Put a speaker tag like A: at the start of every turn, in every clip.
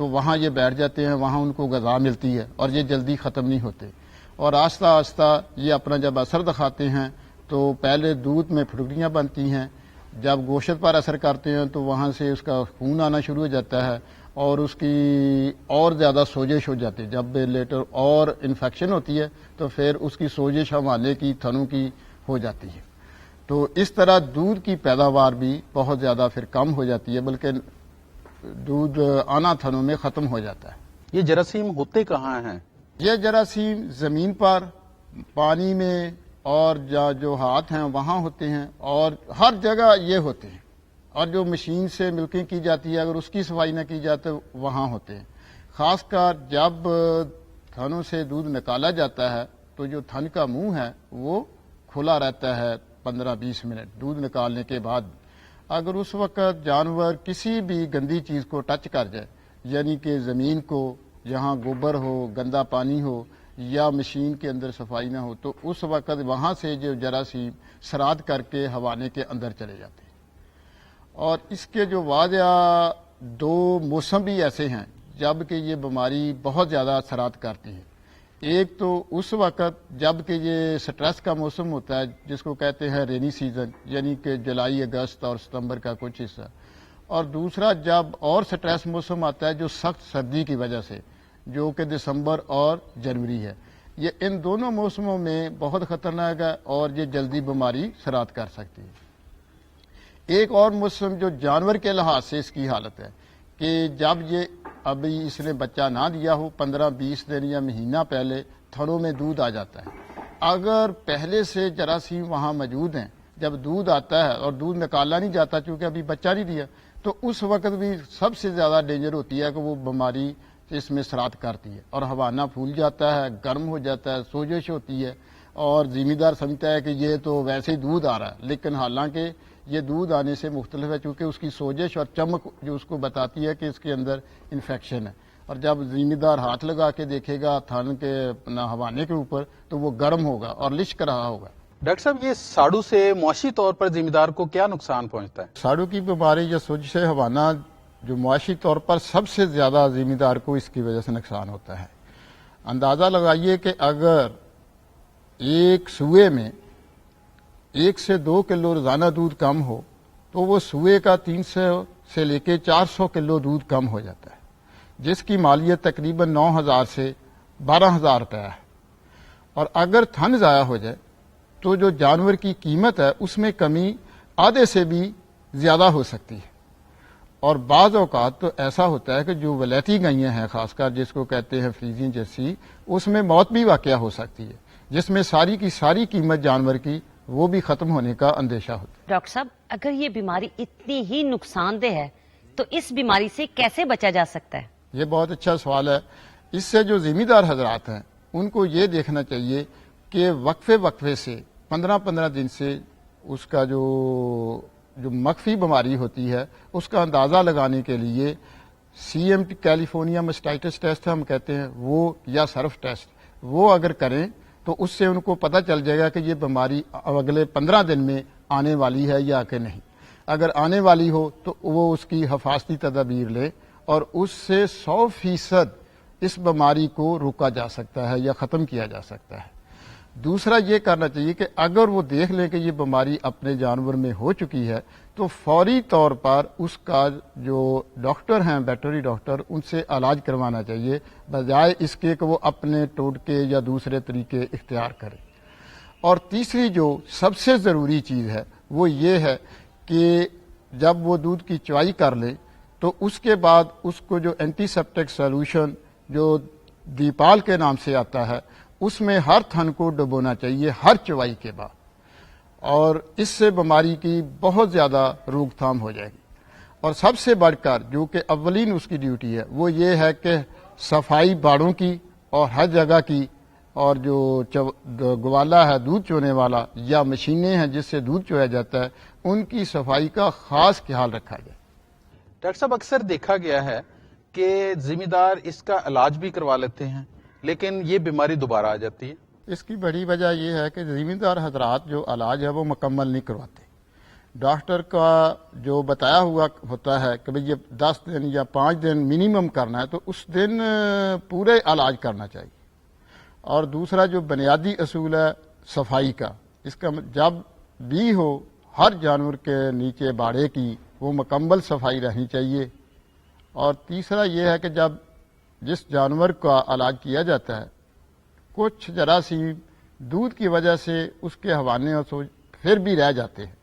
A: تو وہاں یہ بیٹھ جاتے ہیں, وہاں ان کو غذا ملتی ہے اور یہ جلدی ختم نہیں ہوتے, اور آہستہ آہستہ یہ اپنا جب اثر دکھاتے ہیں تو پہلے دودھ میں پھٹکریاں بنتی ہیں, جب گوشت پر اثر کرتے ہیں تو وہاں سے اس کا خون آنا شروع ہو جاتا ہے اور اس کی اور زیادہ سوجش ہو جاتی ہے. جب لیٹر اور انفیکشن ہوتی ہے تو پھر اس کی سوجش حوالے کی تھنوں کی ہو جاتی ہے. تو اس طرح دودھ کی پیداوار بھی بہت زیادہ پھر کم ہو جاتی ہے, بلکہ دودھ آنا تھنوں میں ختم ہو جاتا ہے.
B: یہ جراثیم ہوتے کہاں ہیں؟
A: یہ جراثیم زمین پر, پانی میں, اور جو ہاتھ ہیں وہاں ہوتے ہیں, اور ہر جگہ یہ ہوتے ہیں. اور جو مشین سے ملکنگ کی جاتی ہے اگر اس کی صفائی نہ کی جائے تو وہاں ہوتے ہیں. خاص کر جب تھنوں سے دودھ نکالا جاتا ہے تو جو تھن کا منہ ہے وہ کھلا رہتا ہے 15-20 منٹ دودھ نکالنے کے بعد. اگر اس وقت جانور کسی بھی گندی چیز کو ٹچ کر جائے, یعنی کہ زمین کو, جہاں گوبر ہو, گندا پانی ہو, یا مشین کے اندر صفائی نہ ہو, تو اس وقت وہاں سے جو جراثیم سراد کر کے حوانے کے اندر چلے جاتے ہیں. اور اس کے جو واضح 2 موسم بھی ایسے ہیں جب کہ یہ بیماری بہت زیادہ اثرات کرتی ہے. ایک تو اس وقت جب کہ یہ سٹریس کا موسم ہوتا ہے جس کو کہتے ہیں رینی سیزن, یعنی کہ جولائی, اگست اور ستمبر کا کچھ حصہ, اور دوسرا جب اور سٹریس موسم آتا ہے جو سخت سردی کی وجہ سے, جو کہ دسمبر اور جنوری ہے. یہ ان دونوں موسموں میں بہت خطرناک ہے اور یہ جلدی بیماری سرات کر سکتی ہے. ایک اور موسم جو جانور کے لحاظ سے اس کی حالت ہے کہ جب یہ ابھی اس نے بچہ نہ دیا ہو, 15-20 دن یا مہینہ پہلے تھنوں میں دودھ آ جاتا ہے. اگر پہلے سے جراثیم وہاں موجود ہیں, جب دودھ آتا ہے اور دودھ نکالا نہیں جاتا چونکہ ابھی بچہ نہیں دیا, تو اس وقت بھی سب سے زیادہ ڈینجر ہوتی ہے کہ وہ بیماری اس میں سرات کرتی ہے اور حوانہ پھول جاتا ہے, گرم ہو جاتا ہے, سوجش ہوتی ہے, اور زمیندار سمجھتا ہے کہ یہ تو ویسے ہی دودھ آ رہا ہے, لیکن حالانکہ یہ دودھ آنے سے مختلف ہے, چونکہ اس کی سوجش اور چمک جو اس کو بتاتی ہے کہ اس کے اندر انفیکشن ہے. اور جب زمیندار ہاتھ لگا کے دیکھے گا تھن کے حوانے کے اوپر تو وہ گرم ہوگا اور لشک رہا ہوگا.
B: ڈاکٹر صاحب, یہ ساڑو سے معاشی طور پر زمیندار کو کیا نقصان پہنچتا ہے؟
A: ساڑو کی بیماری یا سوجش حوانہ جو معاشی طور پر سب سے زیادہ زمیندار کو اس کی وجہ سے نقصان ہوتا ہے. اندازہ لگائیے کہ اگر ایک سوئے میں 1 سے 2 کلو روزانہ دودھ کم ہو تو وہ سوئے کا 300 سے لے کے 400 کلو دودھ کم ہو جاتا ہے, جس کی مالیت تقریباً 9,000 سے 12,000 روپے ہے. اور اگر تھن ضائع ہو جائے تو جو جانور کی قیمت ہے اس میں کمی آدھے سے بھی زیادہ ہو سکتی ہے. اور بعض اوقات تو ایسا ہوتا ہے کہ جو ولیتی گائیاں ہیں, خاص کر جس کو کہتے ہیں فریزین جرسی, اس میں موت بھی واقع ہو سکتی ہے, جس میں ساری کی ساری قیمت جانور کی وہ بھی ختم ہونے کا اندیشہ ہوتا ہے.
C: ڈاکٹر صاحب, اگر یہ بیماری اتنی ہی نقصان دہ ہے تو اس بیماری سے کیسے بچا جا سکتا ہے؟
A: یہ بہت اچھا سوال ہے. اس سے جو زمیندار حضرات ہیں ان کو یہ دیکھنا چاہیے کہ وقفے سے 15 دن سے اس کا جو مخفی بیماری ہوتی ہے اس کا اندازہ لگانے کے لیے CMT کیلیفورنیا مسٹائٹس ٹیسٹ ہم کہتے ہیں وہ, یا سرف ٹیسٹ, وہ اگر کریں تو اس سے ان کو پتہ چل جائے گا کہ یہ بیماری اگلے 15 دن میں آنے والی ہے یا کہ نہیں. اگر آنے والی ہو تو وہ اس کی حفاظتی تدابیر لے اور اس سے 100% اس بیماری کو روکا جا سکتا ہے یا ختم کیا جا سکتا ہے. دوسرا یہ کرنا چاہیے کہ اگر وہ دیکھ لیں کہ یہ بیماری اپنے جانور میں ہو چکی ہے تو فوری طور پر اس کا جو ڈاکٹر ہیں, ویٹرنری ڈاکٹر, ان سے علاج کروانا چاہیے بجائے اس کے کہ وہ اپنے ٹوٹکے یا دوسرے طریقے اختیار کریں. اور تیسری جو سب سے ضروری چیز ہے وہ یہ ہے کہ جب وہ دودھ کی چوائی کر لیں تو اس کے بعد اس کو جو اینٹی سیپٹک سولوشن جو دیپال کے نام سے آتا ہے اس میں ہر تھن کو ڈبونا چاہیے ہر چوائی کے بعد, اور اس سے بیماری کی بہت زیادہ روک تھام ہو جائے گی. اور سب سے بڑھ کر جو کہ اولین اس کی ڈیوٹی ہے وہ یہ ہے کہ صفائی باڑوں کی اور ہر جگہ کی, اور جو گوالا ہے دودھ چونے والا یا مشینیں ہیں جس سے دودھ چویا جاتا ہے ان کی صفائی کا خاص خیال رکھا جائے.
B: ڈاکٹر صاحب, اکثر دیکھا گیا ہے کہ زمیندار اس کا علاج بھی کروا لیتے ہیں لیکن یہ بیماری دوبارہ آ جاتی ہے.
A: اس کی بڑی وجہ یہ ہے کہ زمیندار حضرات جو علاج ہے وہ مکمل نہیں کرواتے. ڈاکٹر کا جو بتایا ہوا ہوتا ہے کہ بھئی یہ 10 دن یا 5 دن منیمم کرنا ہے تو اس دن پورے علاج کرنا چاہیے. اور دوسرا جو بنیادی اصول ہے صفائی کا، اس کا جب بھی ہو ہر جانور کے نیچے باڑے کی وہ مکمل صفائی رہنی چاہیے. اور تیسرا یہ ہے کہ جب جس جانور کا علاج کیا جاتا ہے کچھ جراثیم دودھ کی وجہ سے اس کے ہوانے اور پھر بھی رہ جاتے ہیں،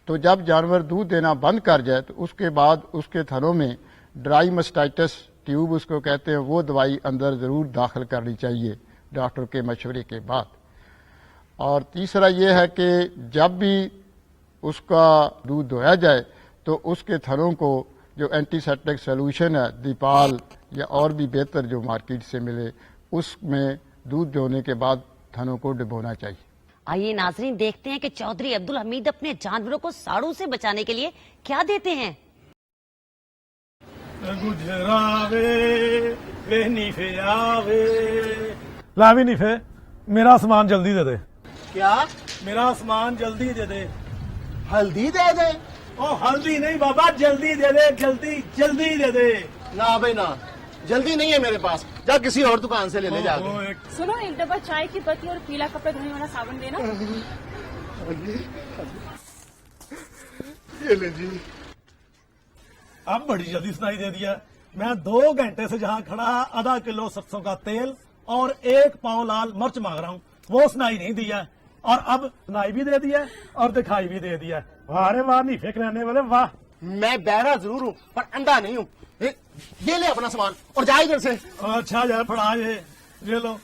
A: تو جب جانور دودھ دینا بند کر جائے تو اس کے بعد اس کے تھنوں میں ڈرائی مسٹائٹس ٹیوب اس کو کہتے ہیں، وہ دوائی اندر ضرور داخل کرنی چاہیے ڈاکٹر کے مشورے کے بعد. اور تیسرا یہ ہے کہ جب بھی اس کا دودھ دھویا جائے تو اس کے تھنوں کو جو اینٹی سیپٹک سولوشن ہے دیپال یا اور بھی بہتر جو مارکیٹ سے ملے اس میں دودھ دھونے کے بعد تھنوں کو ڈبونا چاہیے.
C: آئیے ناظرین دیکھتے ہیں کہ چودھری عبدالحمید اپنے جانوروں کو ساڑوں سے بچانے کے لیے کیا دیتے ہیں.
D: لاوی نیفے میرا سامان جلدی دے دے.
E: کیا
D: میرا سامان جلدی دے دے.
E: ہلدی دے دے؟
D: او ہلدی نہیں بابا، جلدی دے دے، جلدی جلدی دے دے.
E: نہ بھائی نہ، جلدی نہیں ہے میرے پاس، جا کسی اور دکان سے لے لے جا کے.
F: سنو، ایک ڈبہ چائے کی پتی اور پیلا کپڑے دھونے والا صابن دینا.
E: یہ لے جی.
D: اب بڑی جلدی سنائی دے دیا. میں 2 گھنٹے سے جہاں کھڑا آدھا کلو سرسوں کا تیل اور 1 پاؤ لال مرچ مانگ رہا ہوں، وہ سنائی نہیں دیا. اور اب سنائی بھی دے دیا اور دکھائی بھی دے دیا. واہ رے واہ، نیفے کرانے والے واہ.
E: میں بہرا ضرور ہوں پر انڈا نہیں ہوں. یہ لے اپنا سامان اور جا ادھر سے.
D: اچھا یار پڑا یہ لو.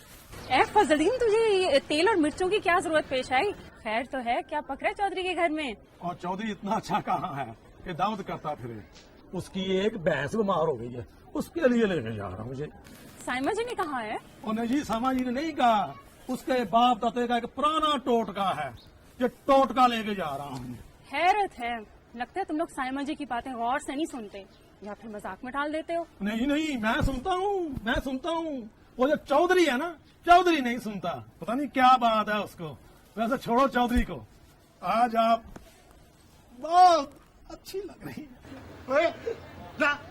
F: اے فضلین، تجھے یہ تیل اور مرچوں کی کیا ضرورت پیش آئی؟ خیر تو ہے، کیا پک رہا ہے چودھری کے گھر میں؟
D: اور چودھری اتنا اچھا کہاں ہے کہ دعوت کرتا پھرے. اس کی ایک بھینس بیمار ہو گئی ہے، اس کے لیے لے کے جا رہا ہوں. مجھے
F: سائمہ جی نے کہا ہے؟
D: انہیں جی ساما جی نے نہیں کہا، اس کے باپ داتے کا ایک پرانا ٹوٹکا ہے، یہ ٹوٹکا لے کے جا رہا ہوں.
F: حیرت ہے، لگتا ہے تم لوگ سائمہ جی کی باتیں غور سے نہیں سنتے یا پھر مذاق میں ڈال دیتے ہو.
D: نہیں، میں سنتا ہوں. وہ جو چودھری ہے نا، چودھری نہیں سنتا. پتہ نہیں کیا بات ہے اس کو. ویسے چھوڑو چودھری کو. آج آپ بہت اچھی لگ رہی ہے.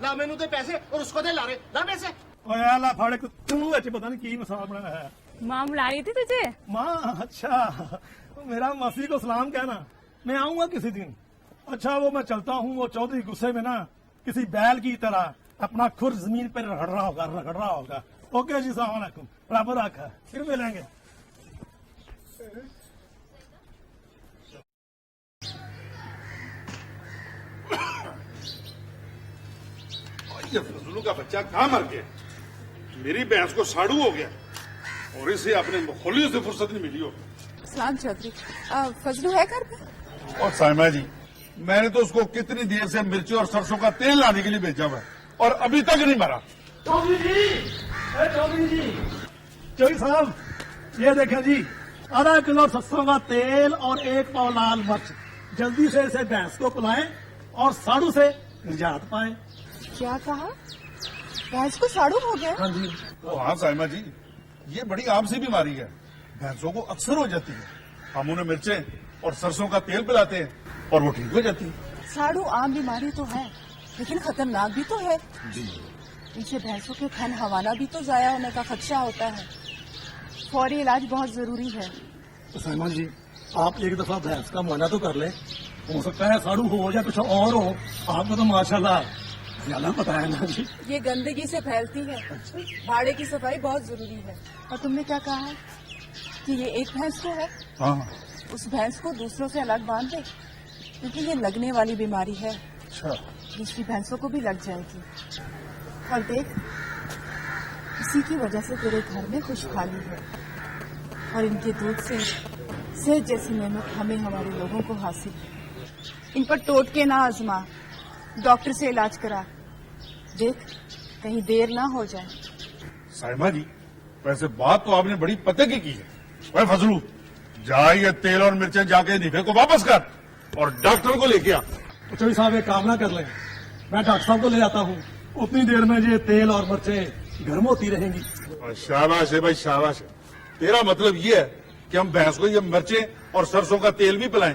E: لا مینو دے پیسے اور اس کو دے لا رہے. لا پیسے.
D: اللہ پھاڑے پتہ نہیں کی مسئلہ بنا ہے.
F: ماں بلا رہی تھی تجھے؟
D: ماں؟ اچھا، میرا مسیح کو سلام کہنا. میں آؤں گا کسی دن. اچھا وہ میں چلتا ہوں. وہ چودھری غصے میں نا کسی بیل کی طرح اپنا کھر زمین پہ رگڑ رہا ہوگا. اوکے جی، السلام علیکم. برابر رکھا، پھر ملیں گے.
G: یہ فضلو کا بچہ کہاں مر گیا؟ میری بھینس کو ساڑو ہو گیا اور اسے اپنے مخولیوں سے فرصت نہیں ملی ہو.
H: سلام چودھری، فضلو ہے گھر پہ؟
G: اور سائمہ جی، میں نے تو اس کو کتنی دیر سے مرچی اور سرسوں کا تیل لانے کے لیے بھیجا ہوا ہے اور ابھی تک نہیں مرا.
D: چودھری جی، چودھری صاحب یہ دیکھیں جی، آدھا کلو سرسوں کا تیل اور 1 پاؤ لال مرچ. جلدی سے اسے بھینس کو پلائیں اور ساڑو سے نجات پائیں.
H: کیا کہا؟ بھینس کو ساڑو ہو گیا؟
D: ہاں جی.
G: ہاں سائمہ جی، یہ بڑی عام سی بیماری ہے، بھینسوں کو اکثر ہو جاتی ہے. ہم انہیں مرچیں اور سرسوں کا تیل پلاتے ہیں اور وہ ٹھیک ہو جاتی ہے.
H: ساڑو عام بیماری تو ہے لیکن خطرناک بھی تو ہے.
G: جی،
H: ان سے بھینسوں کے تھن ہوانا بھی تو ضائع ہونے کا خدشہ ہوتا ہے. فوری علاج بہت ضروری ہے.
D: سائمہ جی، آپ ایک دفعہ بھینس کا معائنہ تو کر لیں. ہو سکتا ہے ساڑو ہو یا کچھ اور ہو. آپ کو تو ماشاءاللہ زیادہ پتا ہے نا جی.
H: یہ گندگی سے پھیلتی ہے. باڑے کی صفائی بہت ضروری ہے. اور تم نے کیا کہا کہ یہ ایک بھینس کو ہے؟
G: ہاں.
H: اس بھینس کو دوسروں سے الگ باندھ دے کیونکہ یہ لگنے والی بیماری ہے.
G: اچھا.
H: دوسری بھینسوں کو بھی لگ جائے گی. اور دیکھ، اسی کی وجہ سے تیرے گھر میں خوشحالی ہے اور ان کے دودھ سے صحت جیسی نعمت ہمیں ہمارے لوگوں کو حاصل ہے. ان پر ٹوٹ کے نہ آزما، ڈاکٹر سے علاج کرا. دیکھ کہیں دیر نہ ہو جائے.
G: سائمہ جی، ویسے بات تو آپ نے بڑی پتے کی ہے. اے فضلو، جا یہ تیل اور مرچیں جا کے نیفے کو واپس کر اور ڈاکٹر کو لے کے آ.
D: چودھری صاحب ایک کام نہ کر لیں، میں ڈاکٹر صاحب کو لے جاتا ہوں. اتنی دیر میں یہ تیل اور مرچیں گرم ہوتی رہیں گی.
G: شاباش ہے بھائی، شاباش ہے. تیرا مطلب یہ ہے کہ ہم بھینس کو یہ مرچیں اور سرسوں کا تیل بھی پلائیں